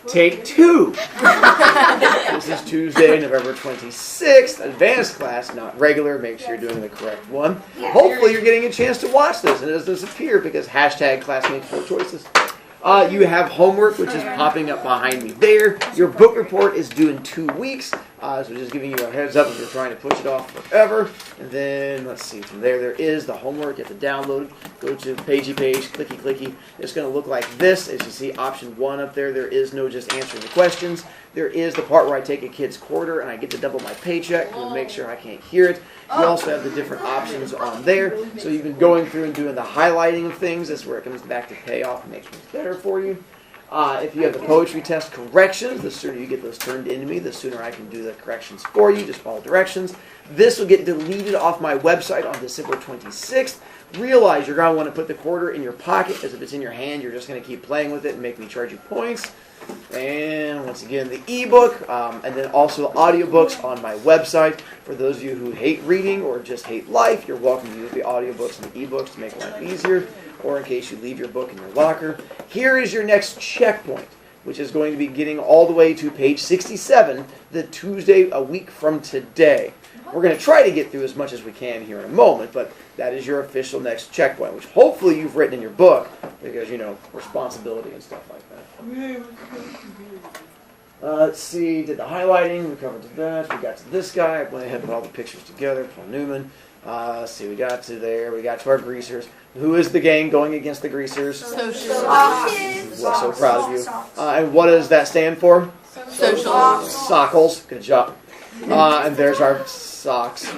Take 2. This is Tuesday, November 26th. Advanced class, not regular. Make sure you're doing the correct one. Hopefully you're getting a chance to watch this and it doesn't disappear because hashtag classmates 4 choices. You have homework, which is popping up behind me there. Your book report is due in 2 weeks. So just giving you a heads up if you're trying to push it off forever. And then, let's see, from there is the homework. You have to download. Go to pagey page, clicky clicky. It's going to look like this. As you see, option 1 up there, there is no just answering the questions. There is the part where I take a kid's quarter and I get to double my paycheck to make sure I can't hear it. You also have the different options on there. So you've been going through and doing the highlighting of things. That's where it comes back to payoff and makes things better for you. If you have the poetry test corrections, the sooner you get those turned into me, the sooner I can do the corrections for you. Just follow directions. This will get deleted off my website on December 26th. Realize you're going to want to put the quarter in your pocket, because if it's in your hand, you're just going to keep playing with it and make me charge you points. And once again, the ebook, and then also audiobooks on my website. For those of you who hate reading or just hate life, you're welcome to use the audiobooks and the ebooks to make life easier, or in case you leave your book in your locker. Here is your next checkpoint, which is going to be getting all the way to page 67, the Tuesday a week from today. We're going to try to get through as much as we can here in a moment, but that is your official next checkpoint, which hopefully you've written in your book, because, you know, responsibility and stuff like that. Let's see, did the highlighting, we covered that, we got to this guy, I went ahead and put all the pictures together, Paul Newman. Let's see, we got to there, we got to our greasers. Who is the gang going against the greasers? Social. We're so proud of you. And what does that stand for? Social. Sockles, good job. And there's our socks.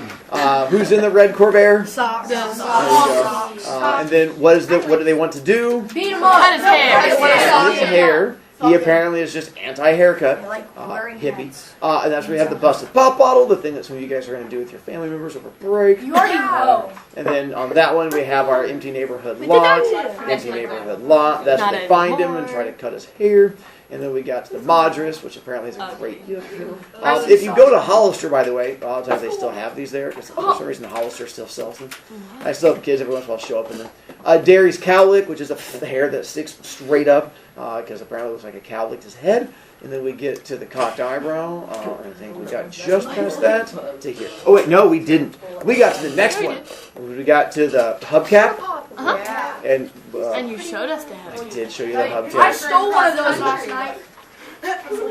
Who's in the red Corvair? Socks. There you go. And then what do they want to do? Beat him up. Cut his hair. His hair. He apparently is just anti-haircut, hippie. And that's where we have the busted pop bottle, the thing that some of you guys are going to do with your family members over break. You already know. And then on that one, we have our empty neighborhood lot. Empty neighborhood lot. That's where they find him and try to cut his hair. And then we got to the Madras, which apparently is a great gift. If you go to Hollister, by the way, a lot of times they still have these there, because for some reason Hollister still sells them. I still have kids every once in a while show up in them. Derry's cowlick, which is the hair that sticks straight up, because apparently it looks like a cow licked his head. And then we get to the cocked eyebrow. I think we got just past that to here. Oh, wait, no, we didn't. We got to the next one. We got to the hubcap. And you showed us the hubcap. I did show you the hubcap. I stole one of those last night.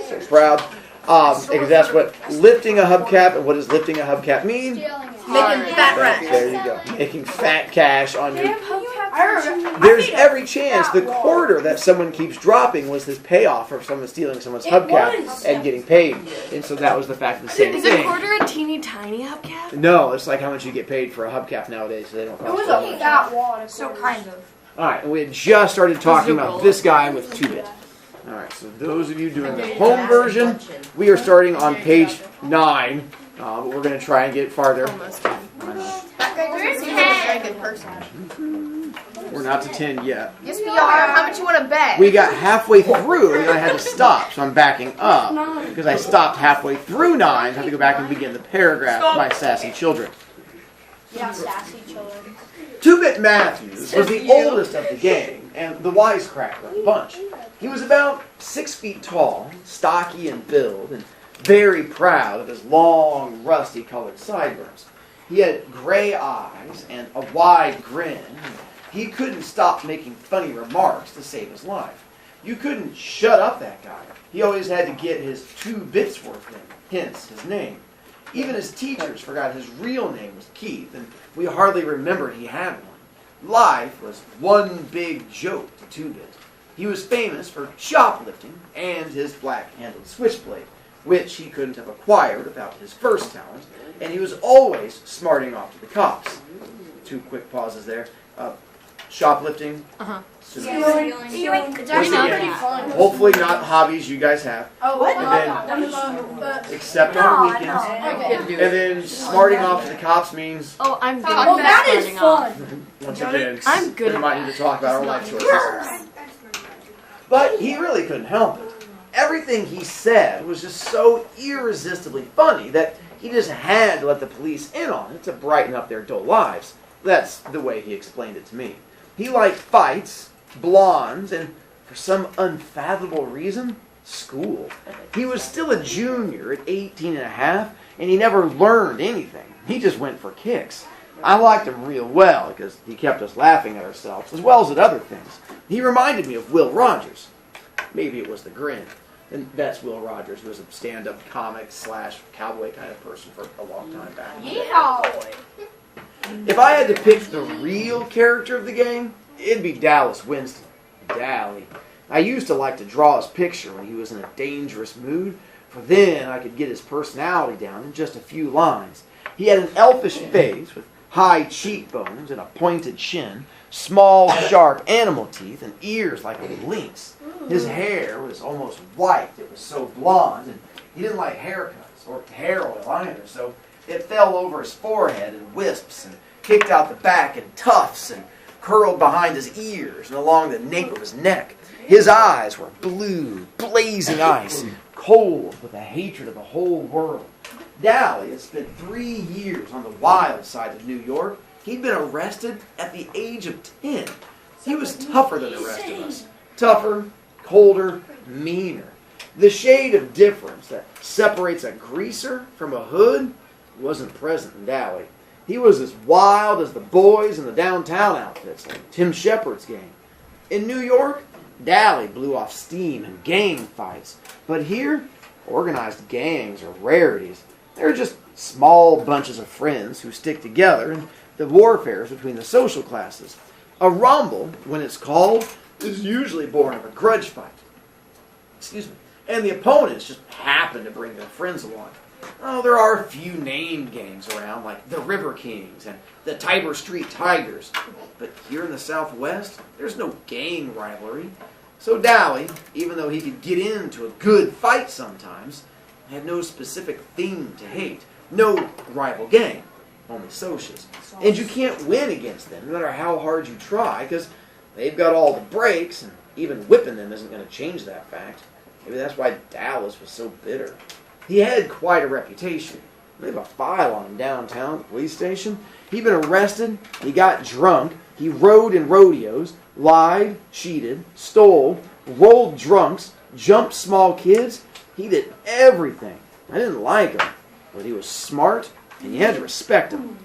So proud. Because that's what lifting a hubcap, and what does lifting a hubcap mean? Making fat rats. There you go. Making fat cash on your... There's every chance the quarter that someone keeps dropping was this payoff for someone stealing someone's hubcap and getting paid. And so that was the fact of the same thing. Is a quarter a teeny tiny hubcap? No, it's like how much you get paid for a hubcap nowadays, so they don't cost so much. That one. So kind of. Alright, and we had just started talking about this guy with 2-bit. Alright, so those of you doing the home version, we are starting on page 9, but we're going to try and get farther. We're not to 10 yet. Yes, we are. How much you want to bet? We got halfway through, and I had to stop, so I'm backing up. Because I stopped halfway through 9, I have to go back and begin the paragraph, My Sassy Children. Yeah, sassy children. 2-Bit Matthews was the oldest of the gang, and the wisecracker of the bunch. He was about 6 feet tall, stocky in build, and very proud of his long, rusty-colored sideburns. He had gray eyes and a wide grin. He couldn't stop making funny remarks to save his life. You couldn't shut up that guy. He always had to get his 2 bits worth in, hence his name. Even his teachers forgot his real name was Keith, and we hardly remembered he had one. Life was one big joke to 2-Bit. He was famous for shoplifting and his black-handled switchblade, which he couldn't have acquired without his first talent, and he was always smarting off to the cops. 2 quick pauses there. Shoplifting. Stealing. It's actually pretty fun. Hopefully not hobbies you guys have. Oh, what? And then, except on weekends. And then smarting off to the cops means... Oh, I'm good. Oh, that is fun. Once again, I'm good. we might need to talk about our life choices. But he really couldn't help it. Everything he said was just so irresistibly funny that he just had to let the police in on it to brighten up their dull lives. That's the way he explained it to me. He liked fights, blondes, and for some unfathomable reason, school. He was still a junior at 18 and a half, and he never learned anything. He just went for kicks. I liked him real well because he kept us laughing at ourselves, as well as at other things. He reminded me of Will Rogers. Maybe it was the grin. And that's Will Rogers, who was a stand-up comic / cowboy kind of person for a long time back. Yeehaw! If I had to pick the real character of the game, it'd be Dallas Winston. Dally. I used to like to draw his picture when he was in a dangerous mood, for then I could get his personality down in just a few lines. He had an elfish face with high cheekbones and a pointed chin, small, sharp animal teeth, and ears like a lynx. His hair was almost white. It was so blonde, and he didn't like haircuts or hair oil either, so it fell over his forehead in wisps and kicked out the back in tufts and curled behind his ears and along the nape of his neck. His eyes were blue, blazing ice, cold with a hatred of the whole world. Dally had spent 3 years on the wild side of New York. He'd been arrested at the age of 10. He was tougher than the rest of us. Tougher, colder, meaner. The shade of difference that separates a greaser from a hood wasn't present in Dally. He was as wild as the boys in the downtown outfits, like Tim Shepard's gang. In New York, Dally blew off steam in gang fights. But here, organized gangs are rarities. They're just small bunches of friends who stick together in the warfares between the social classes. A rumble, when it's called, is usually born of a grudge fight. And the opponents just happen to bring their friends along. Oh, there are a few named gangs around, like the River Kings and the Tiber Street Tigers. But here in the Southwest, there's no gang rivalry. So Dally, even though he could get into a good fight sometimes, had no specific thing to hate. No rival gang, only socias. And you can't win against them, no matter how hard you try, because they've got all the breaks, and even whipping them isn't going to change that fact. Maybe that's why Dallas was so bitter. He had quite a reputation. They have a file on him downtown at the police station. He'd been arrested, he got drunk, he rode in rodeos, lied, cheated, stole, rolled drunks, jumped small kids. He did everything. I didn't like him, but he was smart, and you had to respect him.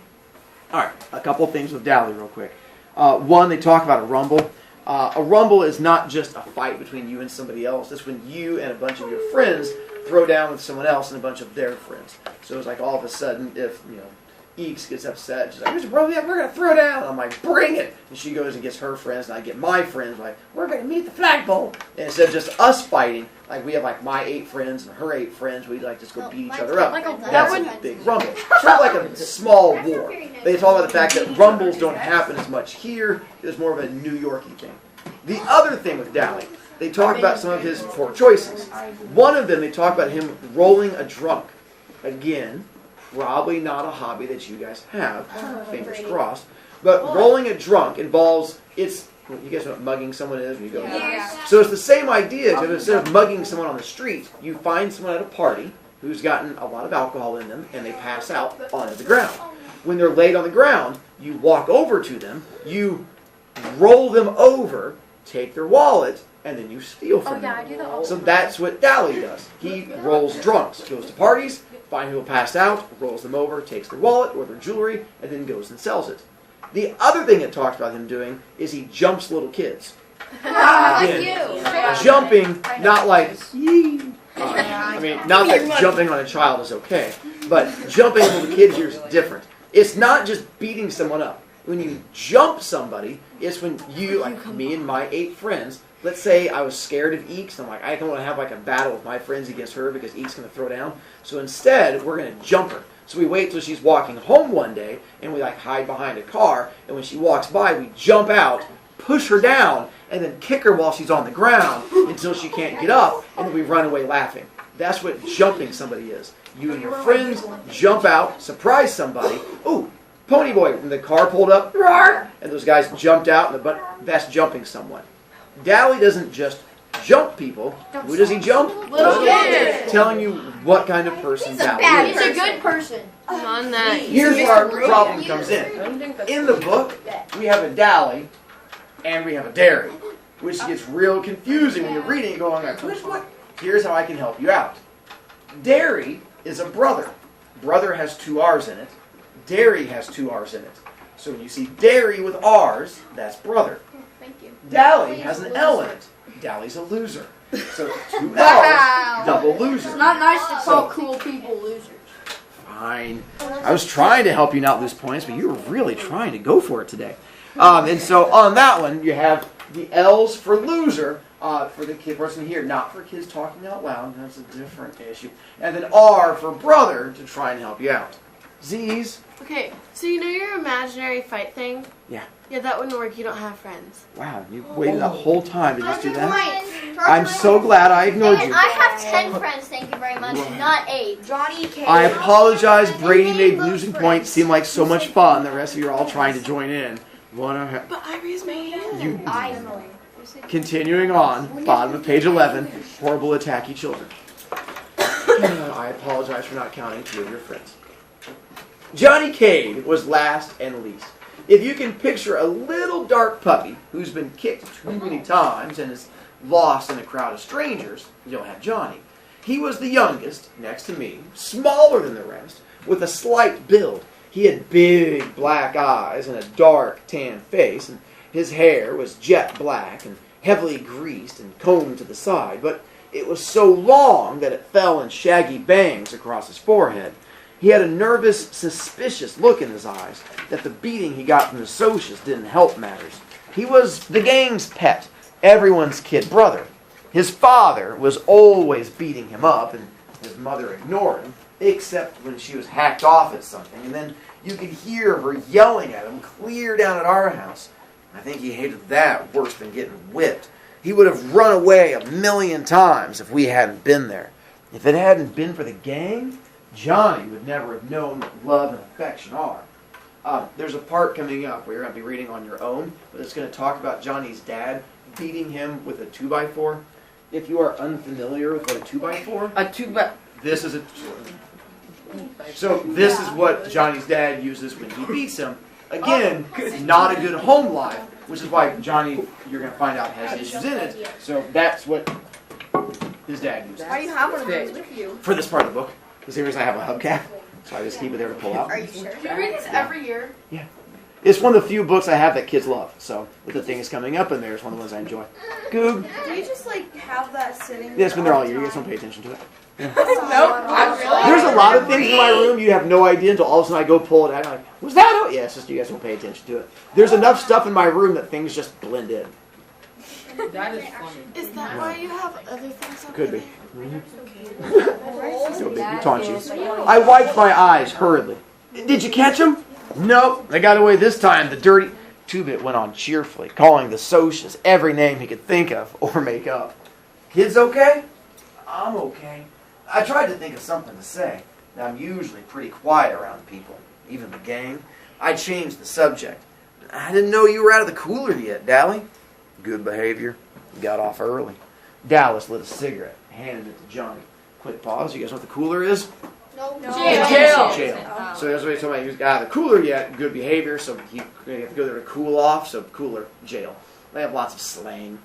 All right, a couple things with Dally real quick. One, they talk about a rumble. A rumble is not just a fight between you and somebody else. It's when you and a bunch of your friends throw down with someone else and a bunch of their friends. So it's like all of a sudden, if Eeks gets upset, she's like, "Bro, yeah, we're gonna throw down." I'm like, "Bring it!" And she goes and gets her friends, and I get my friends. Like, "We're gonna meet the flagpole." And instead of just us fighting, like we have like my 8 friends and her 8 friends, we like just go beat each other up. That's a big rumble. Sort of like a small war. They talk about the fact that rumbles don't happen as much here. It's more of a New York-y thing. The other thing with Dally, they talk about some of his poor choices. One of them, they talk about him rolling a drunk. Again, probably not a hobby that you guys have, fingers crossed. But rolling a drunk involves, you guys know what mugging someone is when you go. Yeah. So it's the same idea, except instead of mugging someone on the street, you find someone at a party who's gotten a lot of alcohol in them, and they pass out onto the ground. When they're laid on the ground, you walk over to them, you roll them over, take their wallet, and then you steal from them. So that's what Dally does. He rolls drunks, goes to parties, finds people passed out, rolls them over, takes their wallet or their jewelry, and then goes and sells it. The other thing it talks about him doing is he jumps little kids. Again, jumping, not like, I mean, not that jumping on a child is okay, but jumping a little kid here is different. It's not just beating someone up. When you jump somebody, it's when you, like me and my 8 friends, let's say I was scared of Eeks, and I'm like, I don't want to have like a battle with my friends against her because Eeks going to throw down. So instead, we're going to jump her. So we wait till she's walking home one day, and we like hide behind a car, and when she walks by, we jump out, push her down, and then kick her while she's on the ground until she can't get up, and then we run away laughing. That's what jumping somebody is. You and your friends jump out, surprise somebody. Ooh, Pony Boy, when the car pulled up, and those guys jumped out, and that's jumping someone. Dally doesn't just jump people. Who does he jump? Little kids. Telling you what kind of person Dally is. He's a good person. Here's where our problem comes in. In the book, we have a Dally, and we have a Derry, which gets real confusing when you're reading it going like, who's what? here's how I can help you out. Dairy is a brother. Brother has 2 R's in it. Dairy has 2 R's in it. So when you see dairy with R's, that's brother. Thank you. Dally has an L in it. Dally's a loser. So 2 L's, double loser. It's not nice to call cool people losers. Fine. I was trying to help you not lose points, but you were really trying to go for it today. And so on that one, you have the L's for loser for the person here, not for kids talking out loud. That's a different issue. And then R for brother to try and help you out. Z's. Okay, so you know your imaginary fight thing? Yeah. Yeah, that wouldn't work. You don't have friends. Wow, you waited that whole time to just do that? Points. I'm so glad I ignored And you. I have 10 friends, thank you very much, not 8. Johnny K. I apologize. Brady made losing points seem like so much fun. The rest of you are all trying to join in. But I raised my hand. You continuing on, bottom of page 11, horrible attacky children. I apologize for not counting 2 of your friends. Johnny Cade was last and least. If you can picture a little dark puppy who's been kicked too many times and is lost in a crowd of strangers, you'll have Johnny. He was the youngest, next to me, smaller than the rest, with a slight build. He had big black eyes and a dark tan face, and his hair was jet black and heavily greased and combed to the side, but it was so long that it fell in shaggy bangs across his forehead. He had a nervous, suspicious look in his eyes that the beating he got from the socials didn't help matters. He was the gang's pet, everyone's kid brother. His father was always beating him up, and his mother ignored him, except when she was hacked off at something, and then you could hear her yelling at him clear down at our house. I think he hated that worse than getting whipped. He would have run away 1,000,000 times if we hadn't been there. If it hadn't been for the gang, Johnny would never have known what love and affection are. There's a part coming up where you're going to be reading on your own, but it's going to talk about Johnny's dad beating him with a 2x4. If you are unfamiliar with what a 2x4, this is a. So this is what Johnny's dad uses when he beats him. Again, not a good home life, which is why Johnny, you're going to find out, has issues in it. So that's what his dad uses. Why do you have one of those with you? For this part of the book. The same reason I have a hubcap, so I just keep it there to pull out. Are you sure? Do you read this every year? Yeah. It's one of the few books I have that kids love. So with the things coming up in there, it's one of the ones I enjoy. Goog. Do you just like have that sitting? Yeah, it's been there all year. You guys don't pay attention to it. Nope. Not really. There's a lot of things in my room you have no idea until all of a sudden I go pull it out. I'm like, was that out? Yeah, it's just you guys don't pay attention to it. There's enough stuff in my room that things just blend in. That is funny. Is that why you have other things up Could be. there? So big, you taunt you. I wiped my eyes hurriedly. Did you catch him? Nope. They got away this time. The dirty 2-Bit went on cheerfully, calling the socias every name he could think of or make up. Kids okay? I'm okay. I tried to think of something to say. I'm usually pretty quiet around people, even the gang. I changed the subject. I didn't know you were out of the cooler yet, Dally. Good behavior. Got off early. Dallas lit a cigarette, handed it to Johnny. Quick pause. You guys know what the cooler is? No. Jail. So that's what he's talking about. He was out of the cooler yet. Good behavior. So he had to go there to cool off. So cooler, jail. They have lots of slang.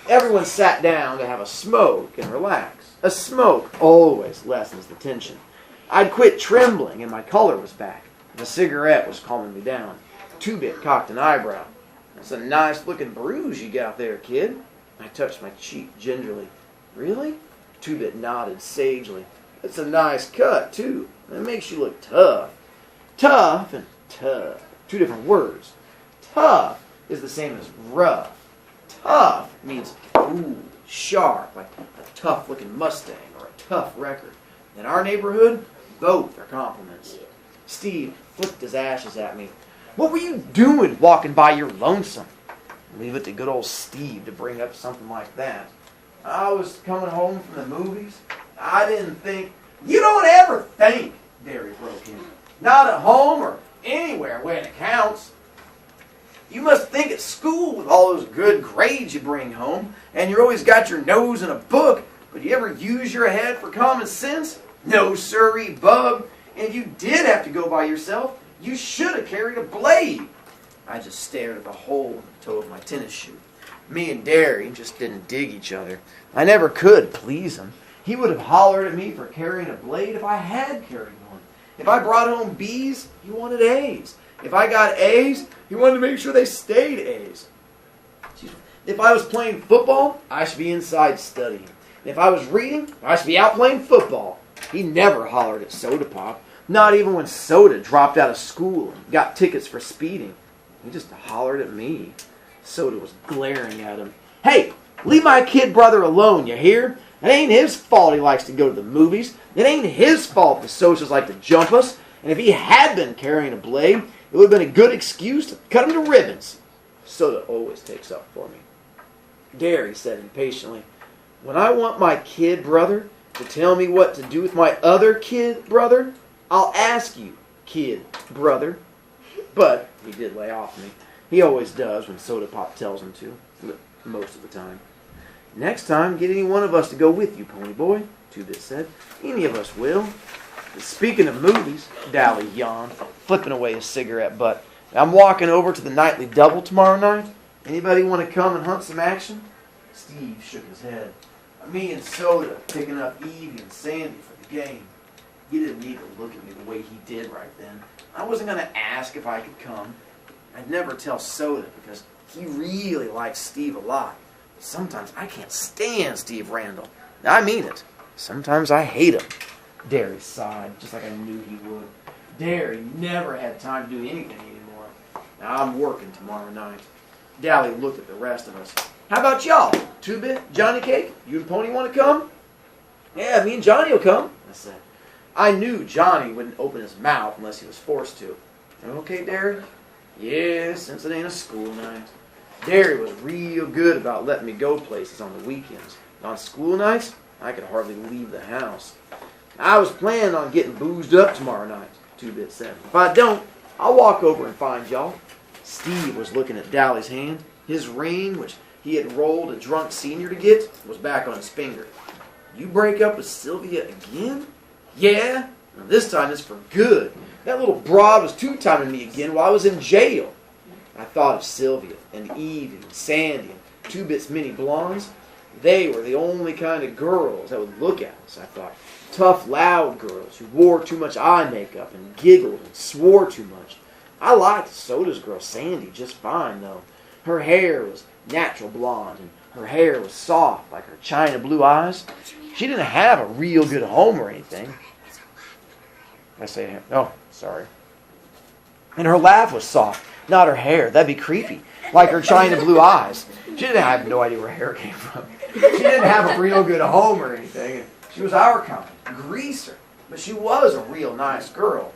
Everyone sat down to have a smoke and relax. A smoke always lessens the tension. I'd quit trembling and my color was back. The cigarette was calming me down. 2-Bit cocked an eyebrow. That's a nice looking bruise you got there, kid. I touched my cheek gingerly. Really? 2-Bit nodded sagely. It's a nice cut, too. It makes you look tough. Tough and tough. 2 different words. Tough is the same as rough. Tough means, ooh, sharp, like a tough-looking Mustang or a tough record. In our neighborhood, both are compliments. Steve flicked his ashes at me. What were you doing walking by your lonesome? Leave it to good old Steve to bring up something like that. I was coming home from the movies. I didn't think. You don't ever think, Derry broke in. Not at home or anywhere when it counts. You must think at school with all those good grades you bring home, and you always got your nose in a book, but you ever use your head for common sense? No sirree, bub. And if you did have to go by yourself, you should have carried a blade. I just stared at the hole in the toe of my tennis shoe. Me and Derry just didn't dig each other. I never could please him. He would have hollered at me for carrying a blade if I had carried one. If I brought home B's, he wanted A's. If I got A's, he wanted to make sure they stayed A's. If I was playing football, I should be inside studying. If I was reading, I should be out playing football. He never hollered at Soda Pop, not even when Soda dropped out of school and got tickets for speeding. He just hollered at me. Soda was glaring at him. Hey, leave my kid brother alone, you hear? It ain't his fault he likes to go to the movies. It ain't his fault the socials like to jump us. And if he had been carrying a blade, it would have been a good excuse to cut him to ribbons. Soda always takes up for me. Derry said impatiently, when I want my kid brother to tell me what to do with my other kid brother, I'll ask you, kid brother. But he did lay off me. He always does when Soda Pop tells him to, most of the time. Next time, get any one of us to go with you, Pony Boy, Two-Bit said. Any of us will. Speaking of movies, Dally yawned, flipping away his cigarette butt. I'm walking over to the nightly double tomorrow night. Anybody want to come and hunt some action? Steve shook his head. Me and Soda picking up Evie and Sandy for the game. He didn't need to look at me the way he did right then. I wasn't going to ask if I could come. I'd never tell Soda because he really likes Steve a lot. But sometimes I can't stand Steve Randall. I mean it. Sometimes I hate him. Derry sighed, just like I knew he would. Derry never had time to do anything anymore. Now I'm working tomorrow night. Dally looked at the rest of us. How about y'all? Two-Bit, Johnny Cake, you and Pony want to come? Yeah, me and Johnny will come, I said. I knew Johnny wouldn't open his mouth unless he was forced to. Okay, Derry? Yeah, since it ain't a school night. Derry was real good about letting me go places on the weekends. On school nights, I could hardly leave the house. I was planning on getting boozed up tomorrow night, Two-Bit said. If I don't, I'll walk over and find y'all. Steve was looking at Dally's hand. His ring, which he had rolled a drunk senior to get, was back on his finger. You break up with Sylvia again? Yeah, now this time it's for good. That little broad was two-timing me again while I was in jail. I thought of Sylvia and Evie and Sandy and Two-Bit's mini blondes. They were the only kind of girls that would look at us, I thought. Tough, loud girls who wore too much eye makeup and giggled and swore too much. I liked Soda's girl Sandy just fine, though. Her hair was natural blonde, and her hair was soft like her china blue eyes. She didn't have a real good home or anything. I say, oh, sorry. And her laugh was soft, not her hair. That'd be creepy, like her china blue eyes. She didn't have no idea where her hair came from. She didn't have a real good home or anything. She was our kind, greaser, but she was a real nice girl.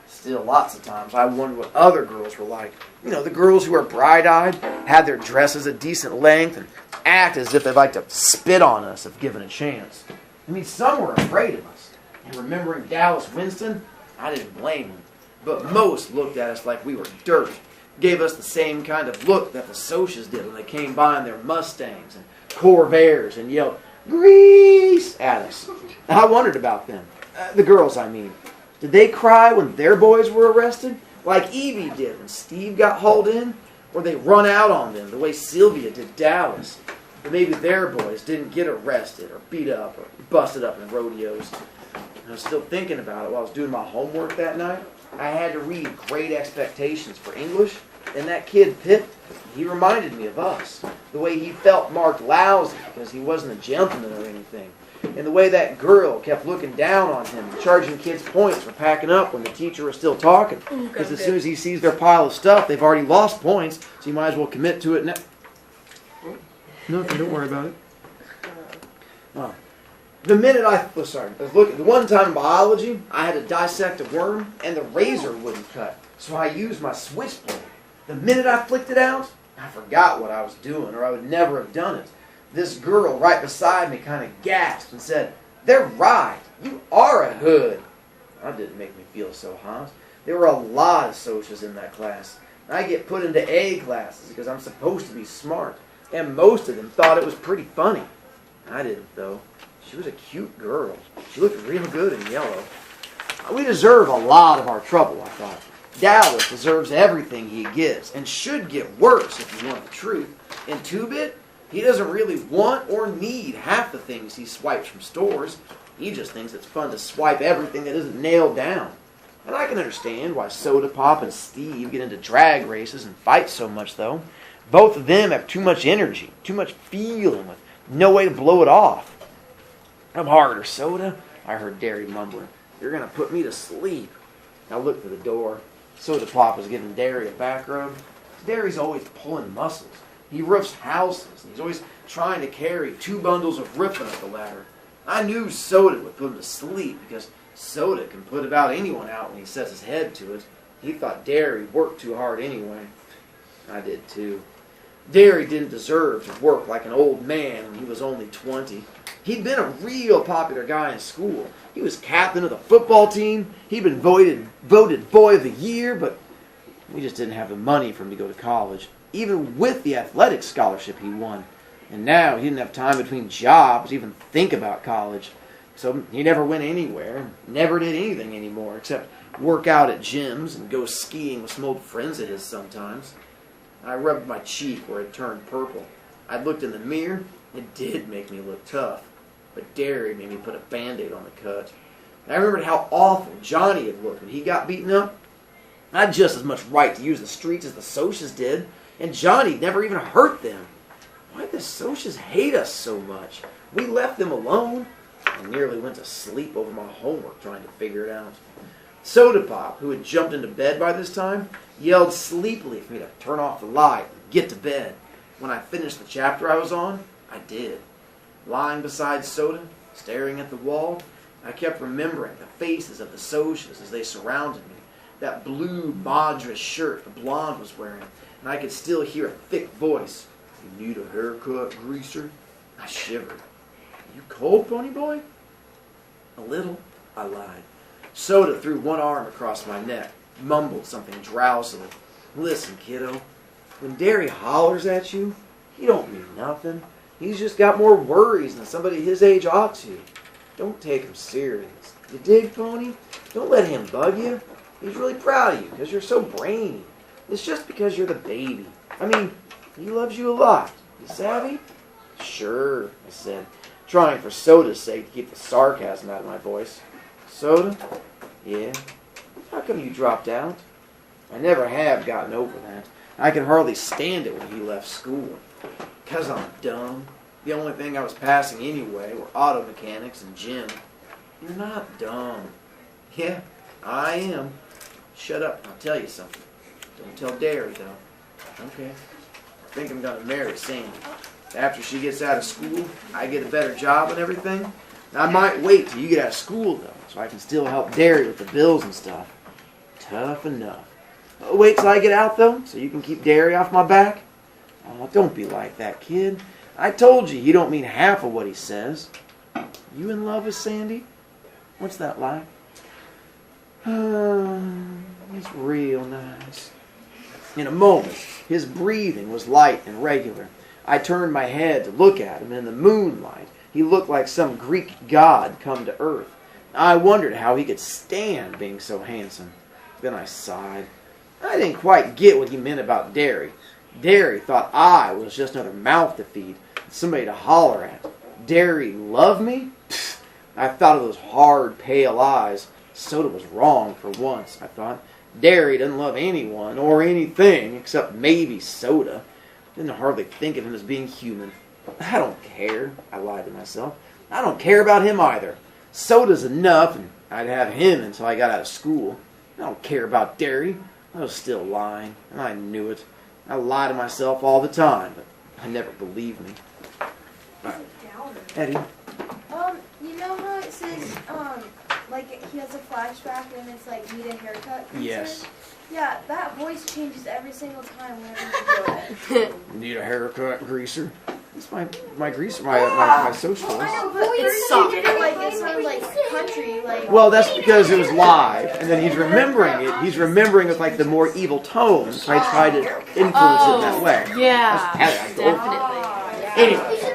Still, lots of times I wondered what other girls were like. You know, the girls who were bright-eyed, had their dresses a decent length, and act as if they'd like to spit on us if given a chance. I mean, some were afraid of us. And remembering Dallas Winston, I didn't blame him. But most looked at us like we were dirt. Gave us the same kind of look that the Socias did when they came by in their Mustangs and Corvairs and yelled, "Grease!" at us. And I wondered about them. The girls, I mean. Did they cry when their boys were arrested, like Evie did when Steve got hauled in? Or they run out on them the way Sylvia did Dallas? Or maybe their boys didn't get arrested or beat up or busted up in rodeos. I was still thinking about it while I was doing my homework that night. I had to read Great Expectations for English, and that kid Pip, he reminded me of us. The way he felt marked lousy because he wasn't a gentleman or anything. And the way that girl kept looking down on him and charging kids points for packing up when the teacher was still talking. Because as soon as he sees their pile of stuff, they've already lost points, so you might as well commit to it now. Nothing, don't worry about it. The minute the one time in biology, I had to dissect a worm, and the razor wouldn't cut. So I used my switchblade. The minute I flicked it out, I forgot what I was doing, or I would never have done it. This girl right beside me kind of gasped and said, "They're right. You are a hood." That didn't make me feel so hot. There were a lot of socials in that class. I get put into A classes because I'm supposed to be smart. And most of them thought it was pretty funny. I didn't, though. She was a cute girl. She looked real good in yellow. We deserve a lot of our trouble, I thought. Dallas deserves everything he gets, and should get worse if you want the truth. In 2-bit, he doesn't really want or need half the things he swipes from stores. He just thinks it's fun to swipe everything that isn't nailed down. And I can understand why Soda Pop and Steve get into drag races and fight so much, though. Both of them have too much energy, too much feeling, with no way to blow it off. "Come harder, Soda," I heard Derry mumbling. "You're going to put me to sleep." I looked for the door. Soda Pop was giving Derry a back rub. Derry's always pulling muscles. He roofs houses, and he's always trying to carry 2 bundles of roofing up the ladder. I knew Soda would put him to sleep, because Soda can put about anyone out when he sets his head to it. He thought Derry worked too hard anyway. I did too. Derry didn't deserve to work like an old man when he was only 20. He'd been a real popular guy in school. He was captain of the football team. He'd been voted Boy of the Year, but we just didn't have the money for him to go to college, even with the athletic scholarship he won. And now he didn't have time between jobs to even think about college. So he never went anywhere, never did anything anymore, except work out at gyms and go skiing with some old friends of his sometimes. I rubbed my cheek where it turned purple. I looked in the mirror. It did make me look tough. But Derry made me put a Band-Aid on the cut. And I remembered how awful Johnny had looked when he got beaten up. I had just as much right to use the streets as the Socias did, and Johnny never even hurt them. Why did the Socias hate us so much? We left them alone. I nearly went to sleep over my homework trying to figure it out. Soda Pop, who had jumped into bed by this time, yelled sleepily for me to turn off the light and get to bed. When I finished the chapter I was on, I did. Lying beside Soda, staring at the wall, I kept remembering the faces of the Socias as they surrounded me. That blue Madras shirt the blonde was wearing, and I could still hear a thick voice. "You need a haircut, greaser?" I shivered. "You cold, Pony Boy?" "A little," I lied. Soda threw one arm across my neck, mumbled something drowsily. "Listen, kiddo, when Derry hollers at you, he don't mean nothing. He's just got more worries than somebody his age ought to. Don't take him serious. You dig, Pony? Don't let him bug you. He's really proud of you because you're so brainy. It's just because you're the baby. I mean, he loves you a lot. You savvy?" "Sure," I said, trying for Soda's sake to keep the sarcasm out of my voice. "Soda? Yeah? How come you dropped out?" I never have gotten over that. I could hardly stand it when he left school. "'Cause I'm dumb. The only thing I was passing anyway were auto mechanics and gym." "You're not dumb." "Yeah, I am." "Shut up, I'll tell you something. Don't tell Derry, though." "Okay. I think I'm going to marry Sandy. After she gets out of school, I get a better job and everything. I might wait till you get out of school, though, so I can still help Derry with the bills and stuff." "Tough enough. Wait till I get out, though, so you can keep Derry off my back?" "Oh, don't be like that, kid. I told you he don't mean half of what he says." "You in love with Sandy? What's that like?" He's real nice." In a moment, his breathing was light and regular. I turned my head to look at him, and in the moonlight, he looked like some Greek god come to earth. I wondered how he could stand being so handsome. Then I sighed. I didn't quite get what he meant about Derry. Derry thought I was just another mouth to feed, somebody to holler at. Derry love me? Pfft. I thought of those hard, pale eyes. Soda was wrong for once, I thought. Derry doesn't love anyone or anything except maybe Soda. Didn't hardly think of him as being human. I don't care, I lied to myself. I don't care about him either. Soda's enough, and I'd have him until I got out of school. I don't care about Derry. I was still lying, and I knew it. I lie to myself all the time, but I never believed me. Eddie? You know how it says, like he has a flashback and it's like, need a haircut? Yes. Yeah, that voice changes every single time whenever you do it. Need a haircut, greaser? It's my greaser, my social voice. I know, but you did it like it sounds like country, like. Well, that's because it was live, and then he's remembering it. He's remembering with like the more evil tones, so I tried to influence it in that way. Yeah, Definitely. Anyway.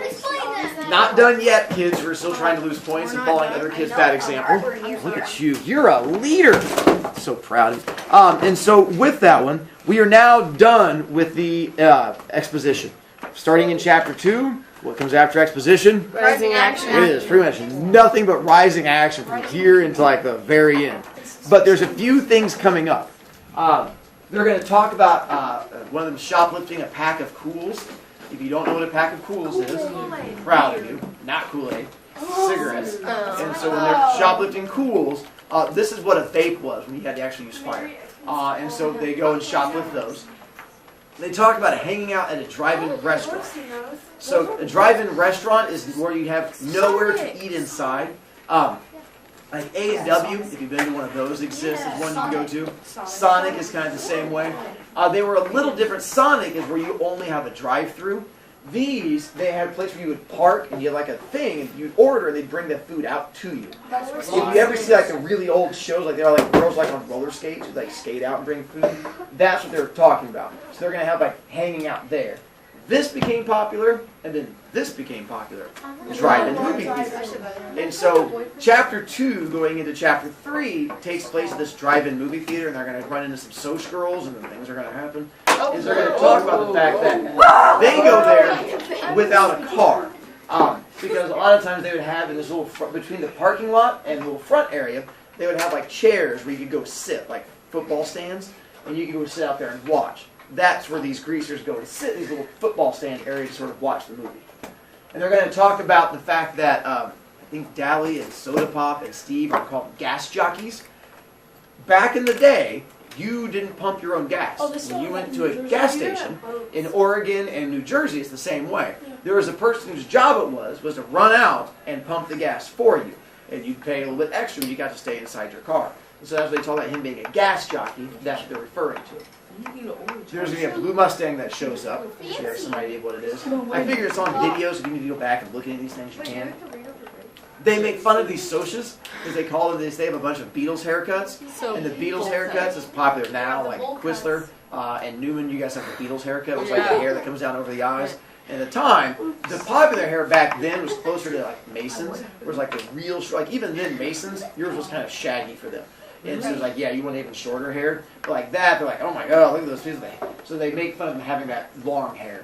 Not done yet, kids. We're still trying to lose points and following other kids' bad example. Look at you. You're a leader. So proud of you. And so with that one, we are now done with the exposition. Starting in chapter 2, what comes after exposition? Rising action. It is pretty much nothing but rising action from here into like the very end. But there's a few things coming up. They're going to talk about one of them shoplifting a pack of Cools. If you don't know what a pack of Cools is, I'm proud of you. Not Kool-Aid. Cigarettes. And so when they're shoplifting Cools, this is what a vape was when you had to actually use fire. And so they go and shoplift those. They talk about hanging out at a drive-in restaurant. So a drive-in restaurant is where you have nowhere to eat inside. Like A&W, if you've been to one of those, exists as one you can go to. Sonic is kind of the same way. They were a little different. Sonic is where you only have a drive-through. These, they had a place where you would park and you had like a thing, and you'd order and they'd bring the food out to you. If you ever see like the really old shows, like they're like girls like on roller skates who like skate out and bring food, that's what they were talking about. So they're going to have like hanging out there. This became popular, and then this became popular. Drive-in movie theaters. And so chapter 2 going into chapter 3 takes place at this drive-in movie theater, and they're going to run into some social girls, and then things are going to happen. Is they're going to talk about the fact that they go there without a car. Because a lot of times they would have in this little, between the parking lot and the little front area, they would have like chairs where you could go sit, like football stands, and you could go sit out there and watch. That's where these greasers go to sit in these little football stand areas to sort of watch the movie. And they're going to talk about the fact that I think Dally and Soda Pop and Steve are called gas jockeys. Back in the day, you didn't pump your own gas. When you went to a gas station in Oregon and New Jersey, it's the same way. There was a person whose job it was to run out and pump the gas for you. And you'd pay a little bit extra and you got to stay inside your car. And so that's what they talk about him being a gas jockey. That's what they're referring to. There's going to be a blue Mustang that shows up. So you have some idea of what it is. I figure it's on video, so if you need to go back and look at these things, you can. They make fun of these socias because they call them this. They have a bunch of Beatles haircuts, and the Beatles haircuts is popular now. Like Quisler and Newman, you guys have the Beatles haircut, which is like the hair that comes down over the eyes. And at the time, the popular hair back then was closer to like Masons. It was like the real, like even then Masons, yours was kind of shaggy for them. And so it's like, yeah, you want even shorter hair? But like that, they're like, oh my god, look at those people. So they make fun of them having that long hair.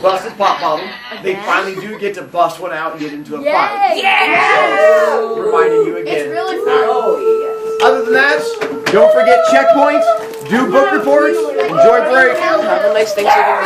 Busted pop bottle. They finally do get to bust one out and get into a fight. Yeah! So, reminding you again. It's really fun. Other than that, don't forget checkpoints, do book reports, enjoy break. Have a nice Thanksgiving.